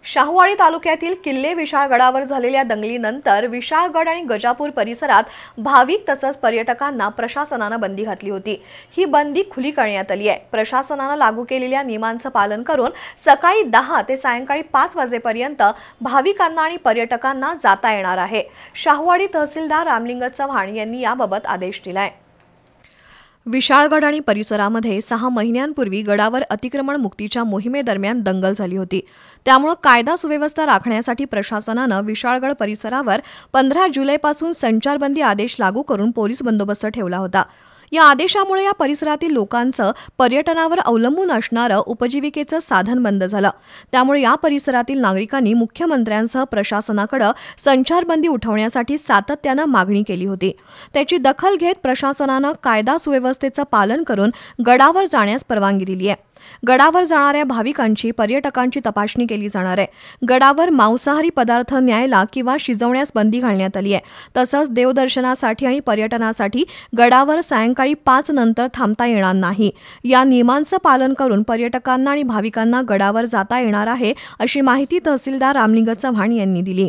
शाहूवाडी तालुक्यातील किल्ले विशाळगडावर झालेल्या दंगलीनंतर विशाळगड आणि गजापूर परिसरात भाविक तसंच पर्यटकांना प्रशासनाने बंदी घातली होती। ही बंदी खुली करण्यात आली आहे। प्रशासनाने लागू केलेल्या नियमांचं पालन करून सकाळी 10 ते सायंकाळी 5 वाजेपर्यंत भाविकांना आणि पर्यटकांना जाता येणार आहे। शाहूवाडी तहसीलदार रामलिंग चव्हाण यांनी याबाबत आदेश दिलाय। विशाळगड आणि परिसरामध्ये 6 महिन्यांपूर्वी गडावर अतिक्रमण मुक्तीच्या मोहिमेदरम्यान दंगल झाली होती। त्यामुळे कायदा सुव्यवस्था राखण्यासाठी प्रशासनाने विशाळगड परिसरावर 15 जुलैपासून संचारबंदी आदेश लागू करून पोलीस बंदोबस्त ठेवला होता। या आदेशामुळे या परिसरातील लोकांचं पर्यटनावर अवलंबून असणारं उपजीविकेचं साधन बंद झालं। त्यामुळे या परिसरातील नागरिकांनी मुख्यमंत्र्यांसह प्रशासनाकडे संचारबंदी उठवण्यासाठी सातत्याने मागणी केली होती। त्याची दखल घेत प्रशासनाने कायदा सुव्यवस्थेचं पालन करून गडावर जाण्यास परवानगी दिली आहे। गडावर जाणाऱ्या भाविकांची पर्यटकांची तपासणी केली जाणार आहे। गडावर मांसाहारी पदार्थ न्यायला किंवा शिजवण्यास बंदी घालण्यात आली आहे। तसंच देवदर्शनासाठी आणि पर्यटनासाठी गडावर सायंकाळी 5 नंतर थांबता येणार नाही। या नियमांचं पालन करून पर्यटकांना आणि भाविकांना गडावर जाता येणार आहे, अशी माहिती तहसीलदार रामलिंग चव्हाण यांनी दिली।